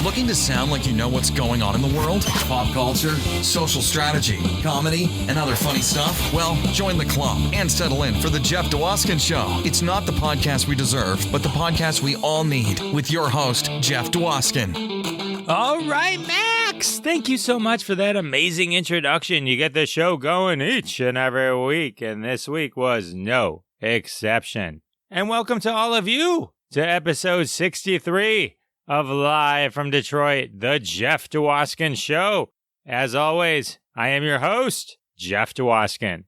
Looking to sound like you know what's going on in the world? Pop culture, social strategy, comedy, and other funny stuff? Well, join the club and settle in for the Jeff Dwoskin Show. It's not the podcast we deserve, but the podcast we all need, with your host, Jeff Dwoskin. All right, Max. Thank you so much for that amazing introduction. You get the show going each and every week, and this week was no exception. And welcome to all of you to episode 63 of Live from Detroit, the Jeff Dwoskin Show. As always, I am your host, Jeff Dwoskin.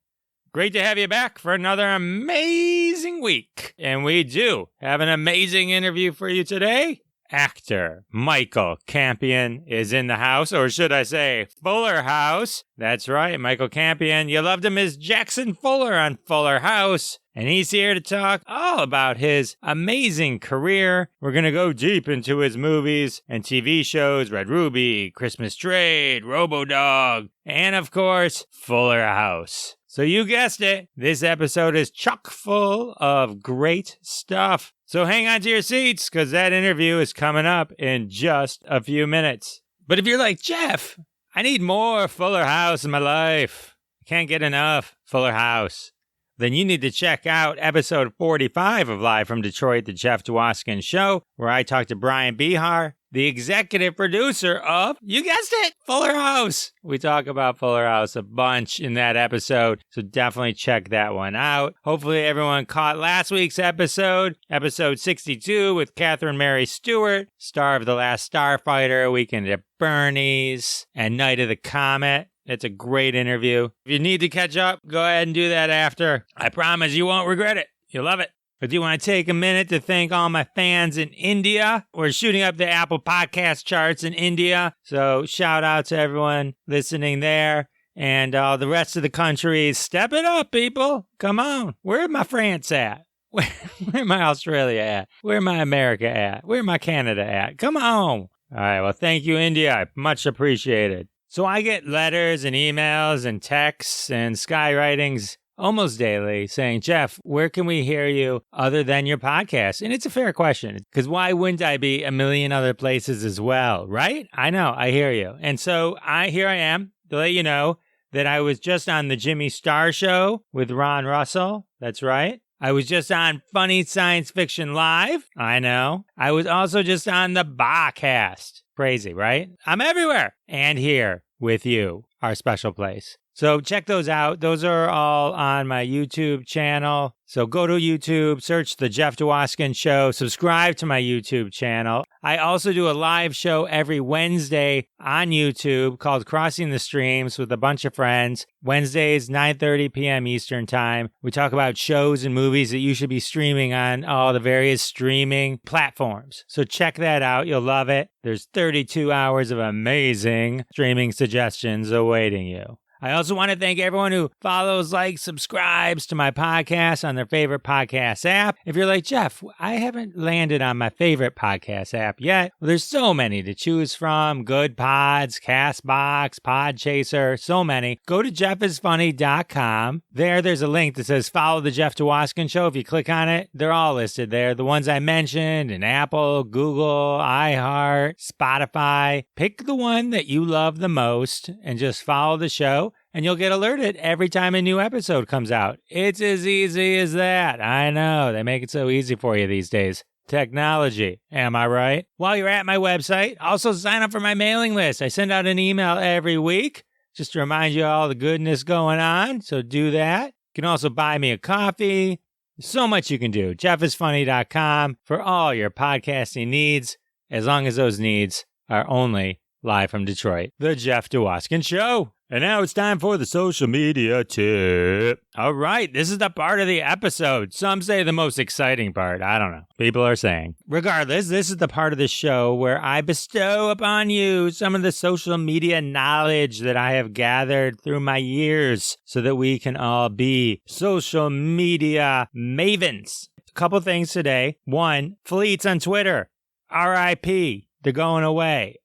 Great to have you back for another amazing week. And we do have an amazing interview for you today. Actor Michael Campion is in the house, or should I say Fuller House. That's right, Michael Campion. You loved him as Jackson Fuller on Fuller House. And he's here to talk all about his amazing career. We're going to go deep into his movies and TV shows, Red Ruby, Christmas Trade, Robo-dog, and of course, Fuller House. So you guessed it, this episode is chock full of great stuff. So hang on to your seats, because that interview is coming up in just a few minutes. But if you're like, Jeff, I need more Fuller House in my life, I can't get enough Fuller House, then you need to check out episode 45 of Live from Detroit, the Jeff Dwoskin Show, where I talk to Brian Behar, the executive producer of, you guessed it, Fuller House. We talk about Fuller House a bunch in that episode, so definitely check that one out. Hopefully everyone caught last week's episode 62 with Catherine Mary Stewart, star of The Last Starfighter, Weekend at Bernie's, and Night of the Comet. It's a great interview. If you need to catch up, go ahead and do that after. I promise you won't regret it. You'll love it. But do you want to take a minute to thank all my fans in India? We're shooting up the Apple Podcast charts in India. So shout out to everyone listening there. And all the rest of the country, step it up, people. Come on. Where my France at? Where my Australia at? Where my America at? Where my Canada at? Come on. All right. Well, thank you, India. Much appreciated. So I get letters and emails and texts and skywritings almost daily saying, Jeff, where can we hear you other than your podcast? And it's a fair question, because why wouldn't I be a million other places as well, right? I know, I hear you. And so here I am to let you know that I was just on the Jimmy Star Show with Ron Russell. That's right. I was just on Funny Science Fiction Live. I know. I was also just on the Bacast. Crazy, right? I'm everywhere. And here with you, our special place. So check those out. Those are all on my YouTube channel. So go to YouTube, search The Jeff Dwoskin Show, subscribe to my YouTube channel. I also do a live show every Wednesday on YouTube called Crossing the Streams with a bunch of friends. Wednesdays, 9:30 p.m. Eastern Time. We talk about shows and movies that you should be streaming on all the various streaming platforms. So check that out. You'll love it. There's 32 hours of amazing streaming suggestions awaiting you. I also want to thank everyone who follows, likes, subscribes to my podcast on their favorite podcast app. If you're like, Jeff, I haven't landed on my favorite podcast app yet. Well, there's so many to choose from. Good Pods, CastBox, Podchaser, so many. Go to jeffisfunny.com. There's a link that says follow the Jeff Dwoskin Show. If you click on it, they're all listed there. The ones I mentioned in Apple, Google, iHeart, Spotify. Pick the one that you love the most and just follow the show. And you'll get alerted every time a new episode comes out. It's as easy as that. I know, they make it so easy for you these days. Technology, am I right? While you're at my website, also sign up for my mailing list. I send out an email every week just to remind you all the goodness going on. So do that. You can also buy me a coffee. There's so much you can do. jeffisfunny.com for all your podcasting needs, as long as those needs are only live from Detroit. The Jeff Dwoskin Show. And now it's time for the social media tip. All right, this is the part of the episode. Some say the most exciting part. I don't know. People are saying. Regardless, this is the part of the show where I bestow upon you some of the social media knowledge that I have gathered through my years so that we can all be social media mavens. A couple things today. One, fleets on Twitter. RIP. They're going away.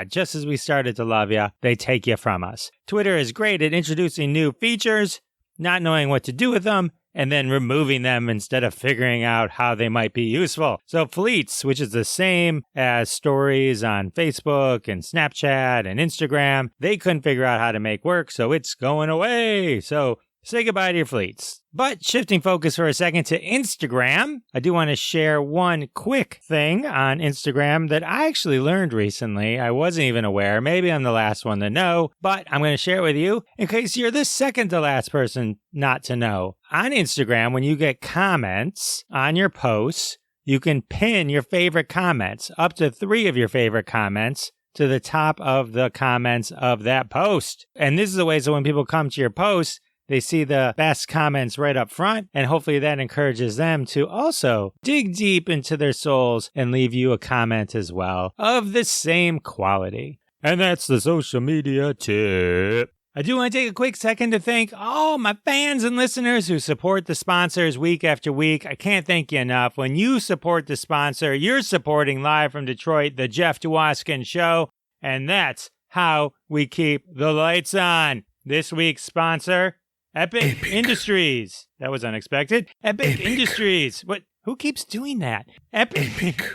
Just as we started to love you, they take you from us. Twitter is great at introducing new features, not knowing what to do with them, and then removing them instead of figuring out how they might be useful. So fleets, which is the same as stories on Facebook and Snapchat and Instagram, they couldn't figure out how to make work, so it's going away. So say goodbye to your fleets. But shifting focus for a second to Instagram, I do want to share one quick thing on Instagram that I actually learned recently. I wasn't even aware. Maybe I'm the last one to know, but I'm going to share it with you in case you're the second to last person not to know. On Instagram, when you get comments on your posts, you can pin your favorite comments, up to 3 of your favorite comments, to the top of the comments of that post. And this is a way so when people come to your post, they see the best comments right up front, and hopefully that encourages them to also dig deep into their souls and leave you a comment as well of the same quality. And that's the social media tip. I do want to take a quick second to thank all my fans and listeners who support the sponsors week after week. I can't thank you enough. When you support the sponsor, you're supporting live from Detroit, the Jeff Dwoskin Show, and that's how we keep the lights on. This week's sponsor, Epic Industries. That was unexpected. Epic Industries. What? Who keeps doing that? Epic.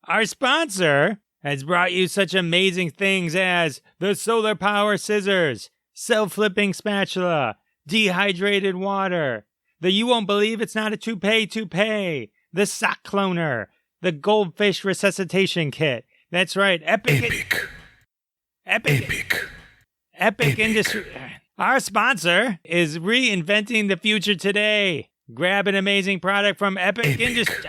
Our sponsor has brought you such amazing things as the solar power scissors, self-flipping spatula, dehydrated water, the you won't believe it's not a toupee, the sock cloner, the goldfish resuscitation kit. That's right. Epic Industries. Our sponsor is reinventing the future today. Grab an amazing product from Epic Industries.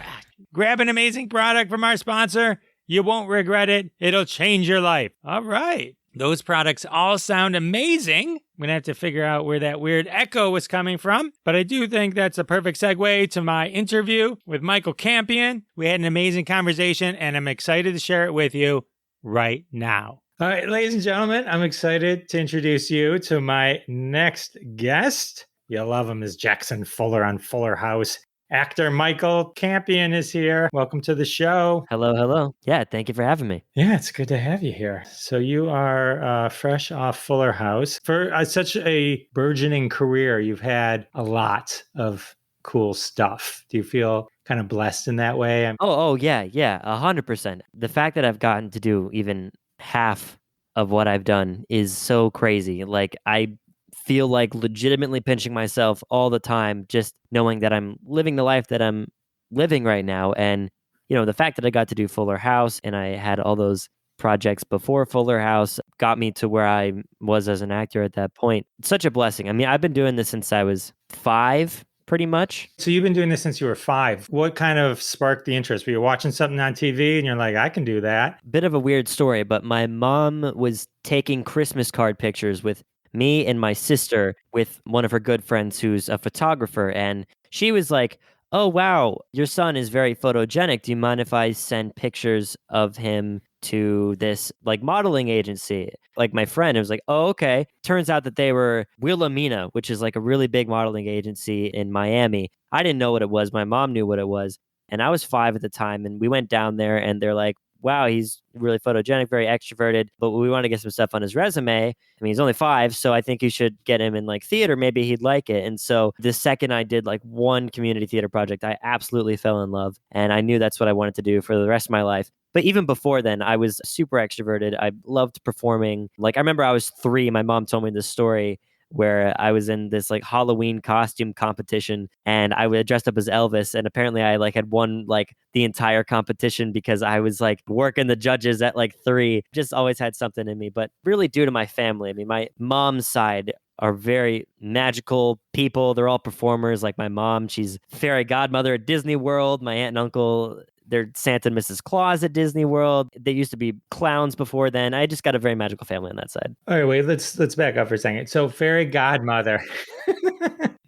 Grab an amazing product from our sponsor. You won't regret it. It'll change your life. All right. Those products all sound amazing. I'm going to have to figure out where that weird echo was coming from. But I do think that's a perfect segue to my interview with Michael Campion. We had an amazing conversation, and I'm excited to share it with you right now. All right, ladies and gentlemen, I'm excited to introduce you to my next guest. You'll love him as Jackson Fuller on Fuller House. Actor Michael Campion is here. Welcome to the show. Hello, hello. Yeah, thank you for having me. Yeah, it's good to have you here. So you are fresh off Fuller House. For such a burgeoning career, you've had a lot of cool stuff. Do you feel kind of blessed in that way? Yeah, 100%. The fact that I've gotten to do even half of what I've done is so crazy. Like, I feel like legitimately pinching myself all the time, just knowing that I'm living the life that I'm living right now. And, the fact that I got to do Fuller House and I had all those projects before Fuller House got me to where I was as an actor at that point. It's such a blessing. I mean, I've been doing this since I was 5, pretty much. So you've been doing this since you were 5. What kind of sparked the interest? Were you watching something on TV and you're like, I can do that? Bit of a weird story, but my mom was taking Christmas card pictures with me and my sister with one of her good friends who's a photographer. And she was like, "Oh, wow, your son is very photogenic. Do you mind if I send pictures of him to this like modeling agency?" Like, my friend, it was like, "Oh, okay." Turns out that they were Wilhelmina, which is like a really big modeling agency in Miami. I didn't know what it was. My mom knew what it was. And I was 5 at the time. And we went down there and they're like, "Wow, he's really photogenic, very extroverted, but we want to get some stuff on his resume. I mean, he's only 5, so I think you should get him in like theater. Maybe he'd like it." And so the second I did like one community theater project, I absolutely fell in love. And I knew that's what I wanted to do for the rest of my life. But even before then, I was super extroverted. I loved performing. Like, I remember I was 3. My mom told me this story where I was in this like Halloween costume competition and I was dressed up as Elvis. And apparently I like had won like the entire competition because I was like working the judges at like 3. Just always had something in me, but really due to my family. I mean, my mom's side are very magical people. They're all performers. Like, my mom, she's fairy godmother at Disney World. My aunt and uncle, they're Santa and Mrs. Claus at Disney World. They used to be clowns before then. I just got a very magical family on that side. All right, wait, let's back up for a second. So fairy godmother.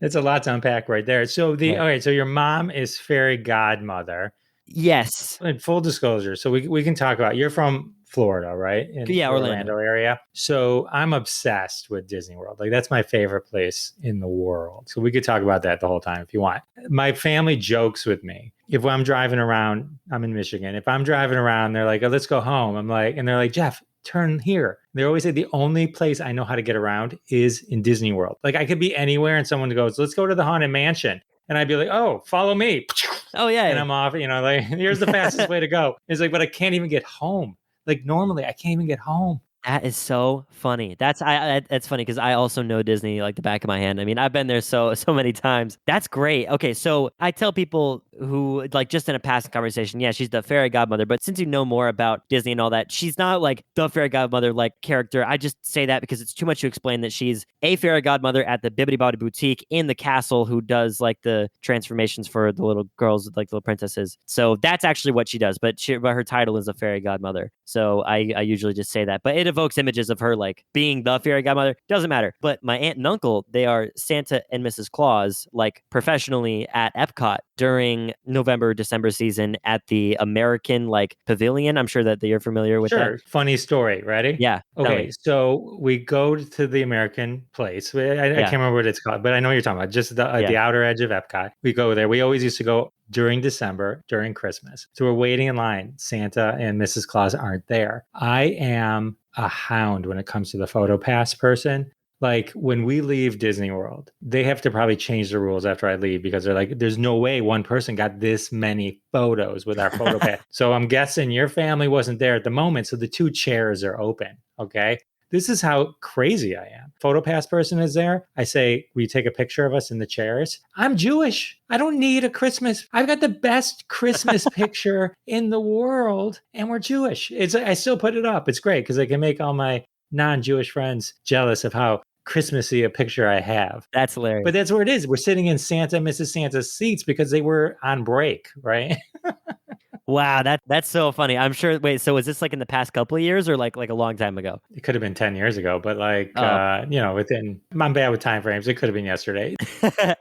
It's a lot to unpack right there. So all right, so your mom is fairy godmother. Yes. In full disclosure, so we can talk about, you're from Florida, right? In Yeah, the Orlando area. So I'm obsessed with Disney World. Like, that's my favorite place in the world. So we could talk about that the whole time if you want. My family jokes with me. If I'm driving around, I'm in Michigan. If I'm driving around, they're like, "Oh, let's go home." I'm like, and they're like, "Jeff, turn here." They always say the only place I know how to get around is in Disney World. Like, I could be anywhere and someone goes, "Let's go to the Haunted Mansion." And I'd be like, oh, follow me. Oh yeah. And I'm off, like, here's the fastest way to go. It's like, but I can't even get home. Like normally I can't even get home. That is so funny. That's funny because I also know Disney like the back of my hand. I mean, I've been there so many times. That's great. Okay, so I tell people who like just in a passing conversation, yeah, she's the fairy godmother. But since you know more about Disney and all that, she's not like the fairy godmother like character. I just say that because it's too much to explain that she's a fairy godmother at the Bibbidi Bobbidi Boutique in the castle who does like the transformations for the little girls, like the little princesses. So that's actually what she does. But her title is a fairy godmother. So I usually just say that. But it evokes images of her like being the fairy godmother. Doesn't matter. But my aunt and uncle, they are Santa and Mrs. Claus, like professionally at Epcot during November, December season at the American like pavilion. I'm sure that you're familiar with that. Sure. Funny story. Ready? Yeah. tell Okay. me. So we go to the American place. I can't remember what it's called, but I know what you're talking about. Just the outer edge of Epcot. We go there. We always used to go during December, during Christmas. So we're waiting in line. Santa and Mrs. Claus aren't there. I am a hound when it comes to the photo pass person. Like when we leave Disney World, they have to probably change the rules after I leave because they're like, there's no way one person got this many photos with our photo pass. So I'm guessing your family wasn't there at the moment. So the 2 chairs are open. Okay. This is how crazy I am. PhotoPass person is there. I say, will you take a picture of us in the chairs? I'm Jewish. I don't need a Christmas. I've got the best Christmas picture in the world, and we're Jewish. I still put it up. It's great because I can make all my non-Jewish friends jealous of how Christmassy a picture I have. That's hilarious. But that's where it is. We're sitting in Santa and Mrs. Santa's seats because they were on break, right? Wow, that's so funny. I'm sure. Wait, so was this like in the past couple of years or like a long time ago? It could have been 10 years ago, but I'm bad with time frames. It could have been yesterday.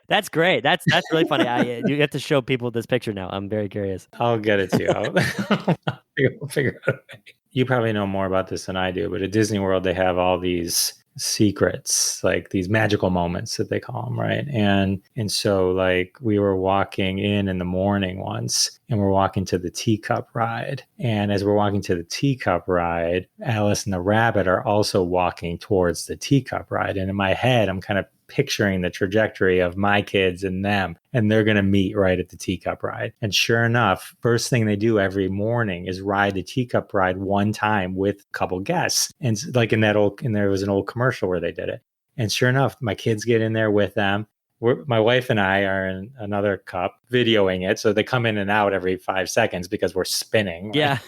That's great. That's really funny. You have to show people this picture now. I'm very curious. I'll get it to you. We'll figure out a way. You probably know more about this than I do, but at Disney World, they have all these secrets, like these magical moments that they call them, right? And so like we were walking in the morning once and we're walking to the teacup ride. And as we're walking to the teacup ride, Alice and the rabbit are also walking towards the teacup ride. And in my head, I'm kind of picturing the trajectory of my kids and them, and they're going to meet right at the teacup ride. And sure enough, first thing they do every morning is ride the teacup ride one time with a couple guests. And like and there was an old commercial where they did it. And sure enough, my kids get in there with them. My wife and I are in another cup videoing it. So they come in and out every 5 seconds because we're spinning. Right? Yeah.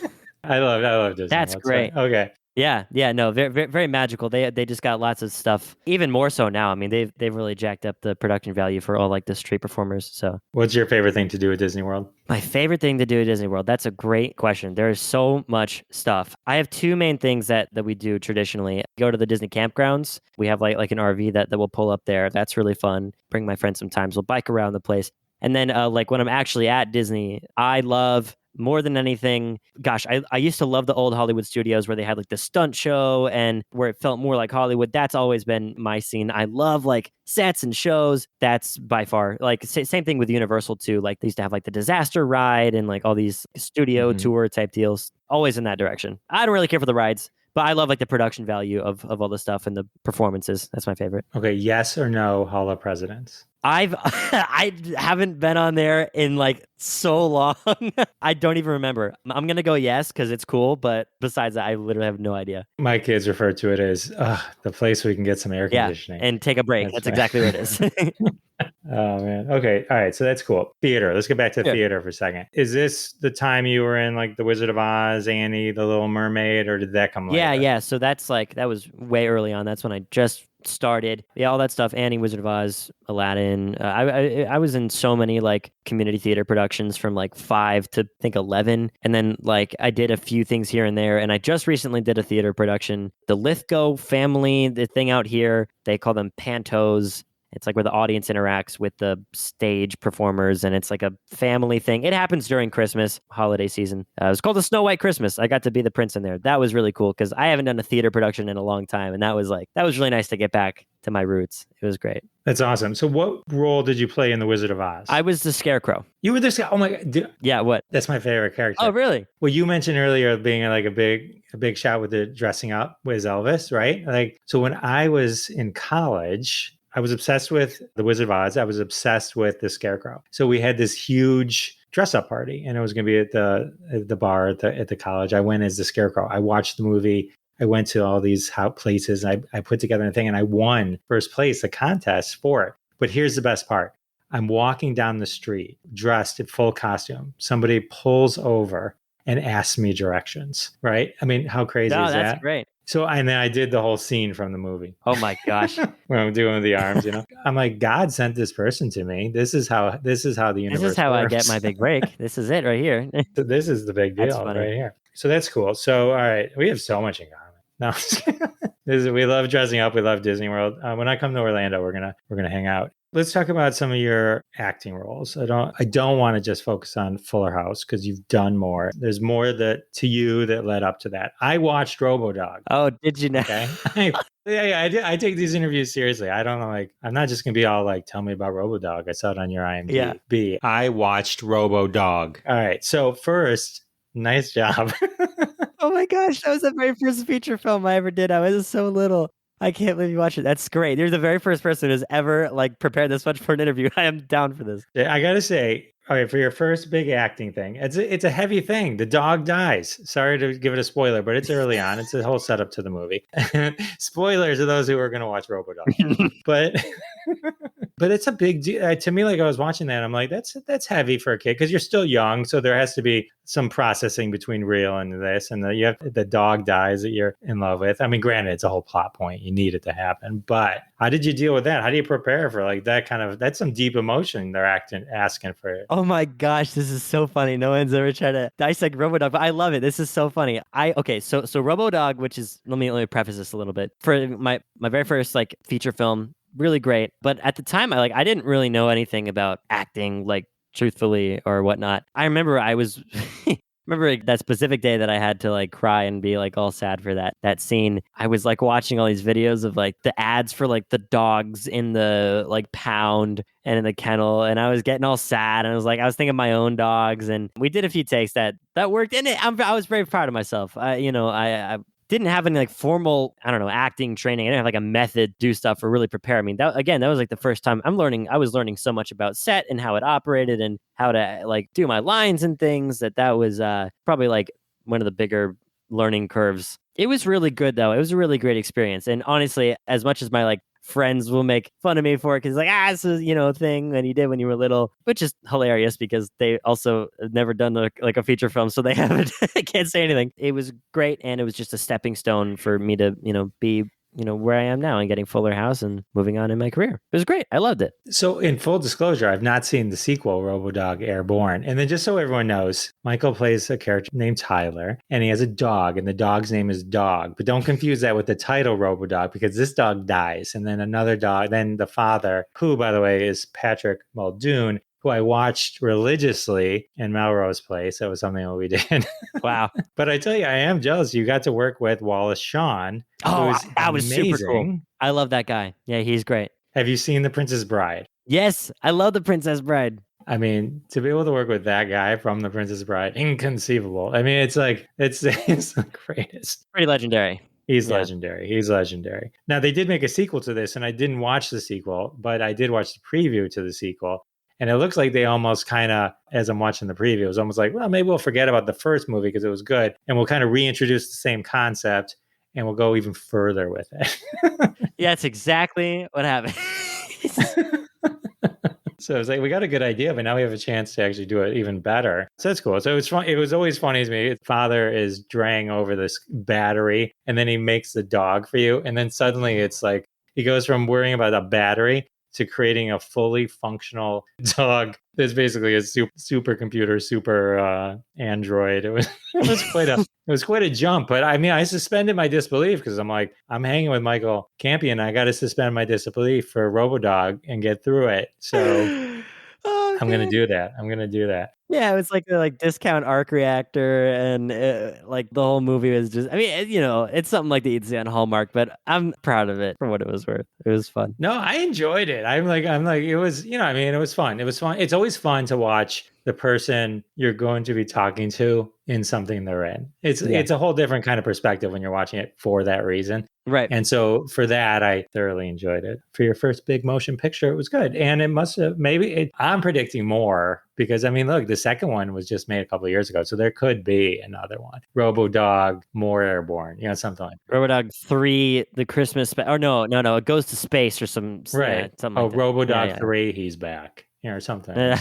I love Disney. That's great. Okay. Yeah, no, very, very, very magical. They just got lots of stuff, even more so now. I mean, they've really jacked up the production value for all like the street performers. So, what's your favorite thing to do at Disney World? My favorite thing to do at Disney World? That's a great question. There's so much stuff. I have 2 main things that we do traditionally. Go to the Disney campgrounds. We have like an RV that we'll pull up there. That's really fun. Bring my friends sometimes. We'll bike around the place. And then like when I'm actually at Disney, I love more than anything, gosh, I used to love the old Hollywood studios where they had like the stunt show and where it felt more like Hollywood. That's always been my scene. I love like sets and shows. That's by far like same thing with Universal too. Like they used to have like the disaster ride and like all these studio tour type deals. Always in that direction. I don't really care for the rides, but I love like the production value of all the stuff and the performances. That's my favorite. Okay, yes or no, Hall of Presidents? I haven't been on there in like so long. I don't even remember. I'm going to go yes because it's cool. But besides that, I literally have no idea. My kids refer to it as the place where you can get some air conditioning. And take a break. That's exactly what it is. Oh, man. Okay. All right. So that's cool. Theater. Let's get back to theater for a second. Is this the time you were in like The Wizard of Oz, Annie, The Little Mermaid, or did that come later? Yeah. So that's like, that was way early on. That's when I just started. Yeah, all that stuff. Annie, Wizard of Oz, Aladdin. I was in so many like community theater productions from like 5 to I think 11. And then like I did a few things here and there. And I just recently did a theater production. The Lithgow family, the thing out here, they call them pantos. It's like where the audience interacts with the stage performers, and it's like a family thing. It happens during Christmas, holiday season. It was called the Snow White Christmas. I got to be the prince in there. That was really cool because I haven't done a theater production in a long time, and that was really nice to get back to my roots. It was great. That's awesome. So what role did you play in The Wizard of Oz? I was the Scarecrow. You were the Scarecrow? Oh my God. Yeah, what? That's my favorite character. Oh, really? Well, you mentioned earlier being like a big shot with the dressing up with Elvis, right? Like, so when I was in college, I was obsessed with The Wizard of Oz. I was obsessed with the Scarecrow. So we had this huge dress up party, and it was going to be at the bar at the college. I went as the Scarecrow. I watched the movie. I went to all these places. And I put together a thing, and I won first place, a contest for it. But here's the best part. I'm walking down the street dressed in full costume. Somebody pulls over and asks me directions, right? I mean, how crazy is that? That's great. So, and then I did the whole scene from the movie. Oh my gosh. When I'm doing the arms, I'm like, God sent this person to me. This is how the universe This is how works. I get my big break. This is it right here. So this is the big deal right here. So that's cool. So, all right, we have so much in common. No, we love dressing up. We love Disney World. When I come to Orlando, we're gonna hang out. Let's talk about some of your acting roles. I don't want to just focus on Fuller House because you've done more. There's more to you that led up to that. I watched Robo-dog. Oh, did you know? Okay. Yeah, I take these interviews seriously. I don't know, I'm not just gonna be all like, tell me about Robo-dog. I saw it on your IMDb. Yeah. I watched Robo-dog. All right. So first, nice job. Oh my gosh, that was the very first feature film I ever did. I was so little. I can't believe you watched it. That's great. You're the very first person who's ever prepared this much for an interview. I am down for this. Yeah, I gotta say, all right, for your first big acting thing, it's a heavy thing. The dog dies. Sorry to give it a spoiler, but it's early on. It's a whole setup to the movie. Spoilers to those who are going to watch Robo-dog. But it's a big deal to me. Like, I was watching that, I'm like, that's heavy for a kid because you're still young, so there has to be some processing between real and this, and you have the dog dies that you're in love with. I mean, granted, it's a whole plot point. You need it to happen, but how did you deal with that? How do you prepare for that kind of? That's some deep emotion they're asking for. Oh my gosh, this is so funny. No one's ever tried to dissect Robo-dog, but I love it. This is so funny. So Robo-dog, which is let me preface this a little bit. For my very first feature film, really great. But at the time, I didn't really know anything about acting, truthfully or whatnot. I remember I was remember that specific day that I had to cry and be all sad for that scene. I was watching all these videos of the ads for the dogs in the pound and in the kennel, and I was getting all sad, and I was thinking of my own dogs, and we did a few takes that worked, and I was very proud of myself. I didn't have any formal, acting training. I didn't have a method to do stuff or really prepare. I mean, that was the first time I was learning so much about set and how it operated and how to do my lines and things that was probably one of the bigger learning curves. It was really good though. It was a really great experience. And honestly, as much as my friends will make fun of me for it because this is a thing that you did when you were little, which is hilarious because they also have never done a feature film, so they haven't can't say anything. It was great, and it was just a stepping stone for me to be where I am now and getting Fuller House and moving on in my career. It was great. I loved it. So in full disclosure, I've not seen the sequel, Robo-dog Airborne. And then just so everyone knows, Michael plays a character named Tyler, and he has a dog, and the dog's name is Dog. But don't confuse that with the title Robo-dog, because this dog dies. And then another dog, then the father, who, by the way, is Patrick Muldoon, who I watched religiously in Melrose Place. That was something that we did. Wow. But I tell you, I am jealous. You got to work with Wallace Shawn. Oh, that was super cool. I love that guy. Yeah, he's great. Have you seen The Princess Bride? Yes, I love The Princess Bride. I mean, to be able to work with that guy from The Princess Bride, inconceivable. I mean, it's it's the greatest. Pretty legendary. He's legendary. He's legendary. Now, they did make a sequel to this, and I didn't watch the sequel, but I did watch the preview to the sequel. And it looks like they almost kind of, as I'm watching the preview, it was almost like, well, maybe we'll forget about the first movie because it was good. And we'll kind of reintroduce the same concept and we'll go even further with it. Yeah, that's exactly what happened. So it's we got a good idea, but now we have a chance to actually do it even better. So that's cool. So it's fun. It was always funny to me. His father is draying over this battery, and then he makes the dog for you. And then suddenly it's he goes from worrying about a battery to creating a fully functional dog. There's basically a supercomputer, super android. It was quite a jump. But I mean, I suspended my disbelief because I'm I'm hanging with Michael Campion. I got to suspend my disbelief for Robo-dog and get through it. So I'm going to do that. Yeah, it was a discount arc reactor, and the whole movie was just, I mean, it's something that you'd see on Hallmark, but I'm proud of it for what it was worth. It was fun. No, I enjoyed it. It was, it was fun. It was fun. It's always fun to watch the person you're going to be talking to in something they're in. It's a whole different kind of perspective when you're watching it for that reason. Right. And so for that, I thoroughly enjoyed it. For your first big motion picture, it was good. And it must have, I'm predicting more because, I mean, look, the second one was just made a couple of years ago. So there could be another one. Robo-dog, More Airborne, something like that. Robo-dog 3, the Christmas, or no, it goes to space or something Right. like that. Robo-dog Yeah, 3, he's back, or something, yeah.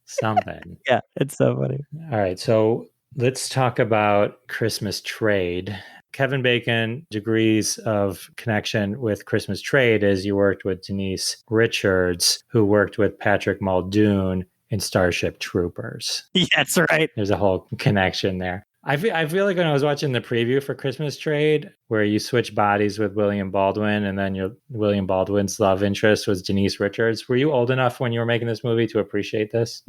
something. Yeah, it's so funny. All right. So let's talk about Christmas Trade. Kevin Bacon degrees of connection with Christmas Trade as you worked with Denise Richards, who worked with Patrick Muldoon in Starship Troopers. Yeah, that's right. There's a whole connection there. I feel like when I was watching the preview for Christmas Trade, where you switch bodies with William Baldwin, and then your William Baldwin's love interest was Denise Richards. Were you old enough when you were making this movie to appreciate this?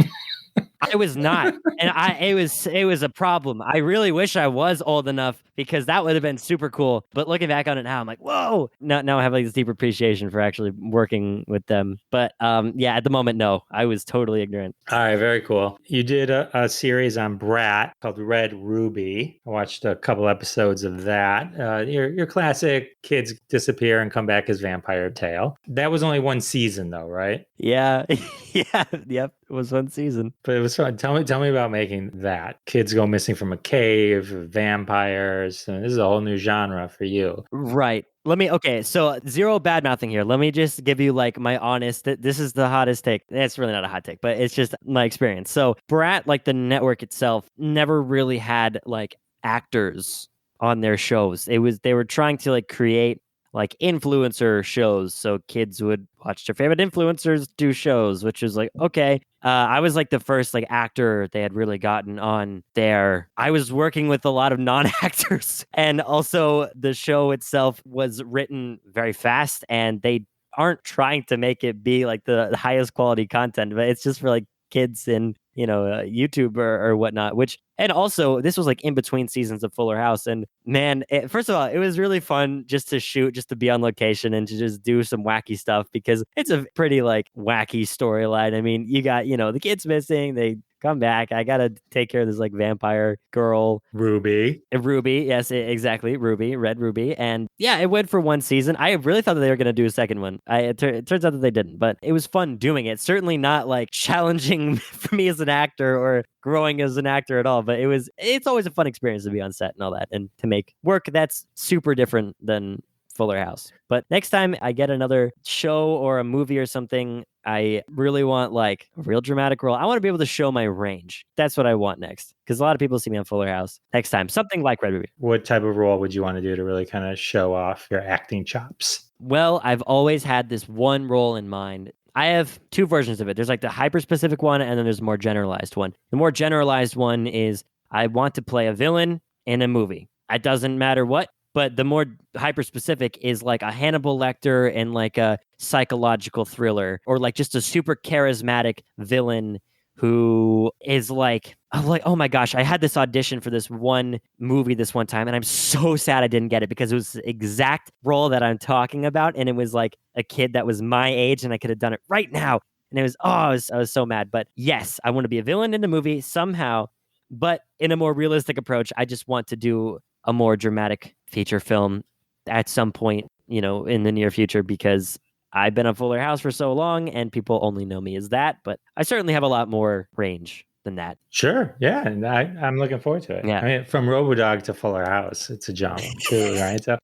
I was not, and it was a problem. I really wish I was old enough because that would have been super cool. But looking back on it now, I'm like, whoa! Now I have like this deep appreciation for actually working with them. But yeah, at the moment, no, I was totally ignorant. All right, very cool. You did a series on Brat called Red Ruby. I watched a couple episodes of that. Your classic kids disappear and come back as vampire tale. That was only one season, though, right? Yeah, yeah, yep. It was one season, but it was fun. Tell me about making that. Kids go missing from a cave, vampires. And this is a whole new genre for you. Right. Okay, so zero bad mouthing here. Let me just give you like my honest, this is the hottest take. It's really not a hot take, but it's just my experience. So Brat, like the network itself, never really had like actors on their shows. They were trying to like create like influencer shows, so kids would watch their favorite influencers do shows, which is like, okay. I was like the first like actor they had really gotten on there. I was working with a lot of non-actors, and also the show itself was written very fast, and they aren't trying to make it be like the highest quality content, but it's just for like kids and YouTube or whatnot. And also this was like in between seasons of Fuller House, and man, first of all, it was really fun just to shoot, just to be on location and to just do some wacky stuff because it's a pretty like wacky storyline. I mean, you got the kids missing, they come back. I gotta take care of this like vampire girl, Ruby. Yes, exactly, Ruby, Red Ruby, and yeah, it went for one season. I really thought that they were gonna do a second one. It turns out that they didn't, but it was fun doing it. Certainly not like challenging for me as an actor or growing as an actor at all, but it's always a fun experience to be on set and all that, and to make work that's super different than Fuller House. But next time I get another show or a movie or something, I really want like a real dramatic role. I want to be able to show my range. That's what I want next, because a lot of people see me on Fuller House. Next time, something like Red Ruby. What type of role would you want to do to really kind of show off your acting chops? Well, I've always had this one role in mind. I have two versions of it. There's like the hyper-specific one, and then there's a more generalized one. The more generalized one is I want to play a villain in a movie. It doesn't matter what, but the more hyper-specific is like a Hannibal Lecter and like a psychological thriller, or like just a super charismatic villain who is like, oh my gosh, I had this audition for this one movie this one time, and I'm so sad I didn't get it because it was the exact role that I'm talking about, and it was like a kid that was my age, and I could have done it right now. And it was, I was so mad. But yes, I want to be a villain in the movie somehow, but in a more realistic approach. I just want to do a more dramatic feature film at some point, in the near future, because I've been on Fuller House for so long and people only know me as that, but I certainly have a lot more range than that. Sure. Yeah. And I'm looking forward to it. Yeah. I mean, from Robo-dog to Fuller House, it's a jump too, right? So,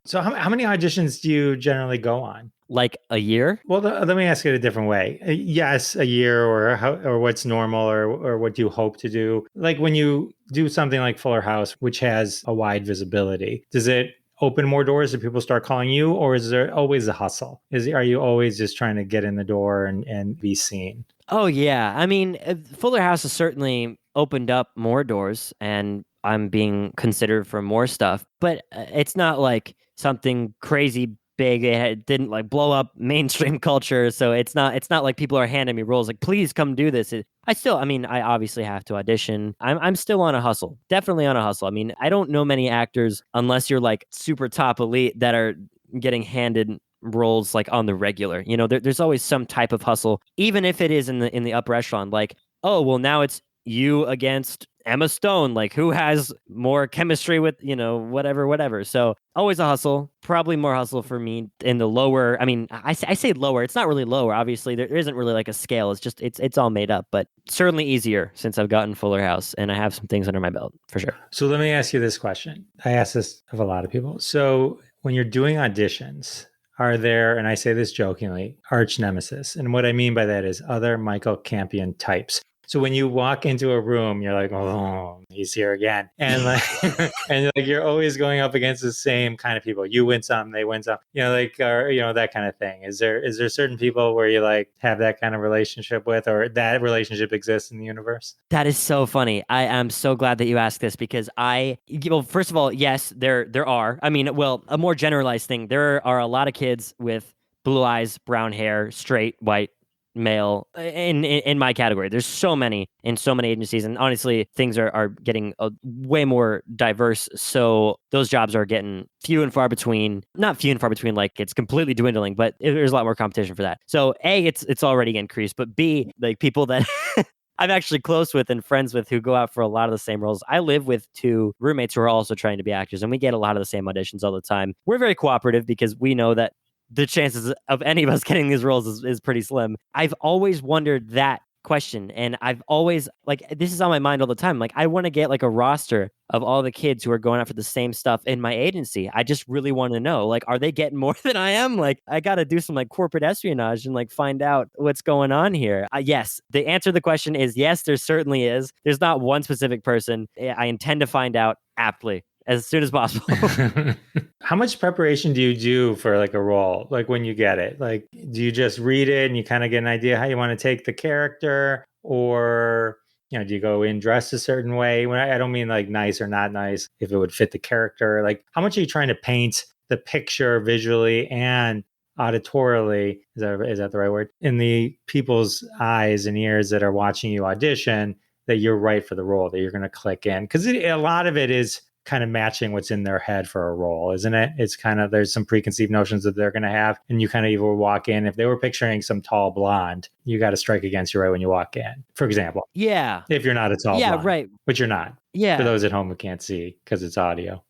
so how many auditions do you generally go on? Like a year? Well, let me ask it a different way. Yes, a year, or what's normal, or what do you hope to do? Like when you do something like Fuller House, which has a wide visibility, does it open more doors? Do people start calling you, or is there always a hustle? Are you always just trying to get in the door and be seen? Oh, yeah. I mean, Fuller House has certainly opened up more doors, and I'm being considered for more stuff, but it's not like something crazy big. It didn't like blow up mainstream culture, so it's not like people are handing me roles like, please come do this. I obviously have to audition. I'm still on a hustle, definitely on a hustle. I mean, I don't know many actors, unless you're like super top elite, that are getting handed roles like on the regular. There's always some type of hustle, even if it is in the upper echelon. Like, oh well, now it's you against Emma Stone, like who has more chemistry with, whatever. So always a hustle, probably more hustle for me in the lower. I mean, I say lower. It's not really lower. Obviously, there isn't really like a scale. It's just, it's all made up, but certainly easier since I've gotten Fuller House and I have some things under my belt for sure. So let me ask you this question. I ask this of a lot of people. So when you're doing auditions, are there, and I say this jokingly, arch nemesis? And what I mean by that is other Michael Campion types. So when you walk into a room, you're like, oh, he's here again. And like, and like you're always going up against the same kind of people. You win some, they win some, that kind of thing. Is there certain people where you like have that kind of relationship with, or that relationship exists in the universe? That is so funny. I am so glad that you asked this because first of all, yes, there are. I mean, well, a more generalized thing. There are a lot of kids with blue eyes, brown hair, straight, white, male in my category. There's so many in so many agencies, and honestly things are getting way more diverse, so those jobs are getting few and far between. Not few and far between like it's completely dwindling, but there's a lot more competition for that. So A, it's already increased, but B, like people that I'm actually close with and friends with who go out for a lot of the same roles. I live with 2 roommates who are also trying to be actors, and we get a lot of the same auditions all the time. We're very cooperative because we know that the chances of any of us getting these roles is pretty slim. I've always wondered that question, and I've always, like, this is on my mind all the time. Like, I want to get like a roster of all the kids who are going out for the same stuff in my agency. I just really want to know, like, are they getting more than I am? Like, I got to do some like corporate espionage and like find out what's going on here. Yes, the answer to the question is yes, there certainly is. There's not one specific person. I intend to find out aptly as soon as possible. How much preparation do you do for like a role? Like when you get it, like, do you just read it and you kind of get an idea how you want to take the character, or, do you go in dressed a certain way? When I don't mean like nice or not nice, if it would fit the character, like how much are you trying to paint the picture visually and auditorily? Is that the right word? In the people's eyes and ears that are watching you audition, that you're right for the role, that you're going to click in? Because a lot of it is kind of matching what's in their head for a role, isn't it? It's kind of, there's some preconceived notions that they're going to have, and you kind of either walk in, if they were picturing some tall blonde, you got to strike against you right when you walk in, for example. Yeah. If you're not a tall blonde. Right. Which you're not. Yeah. For those at home who can't see because it's audio.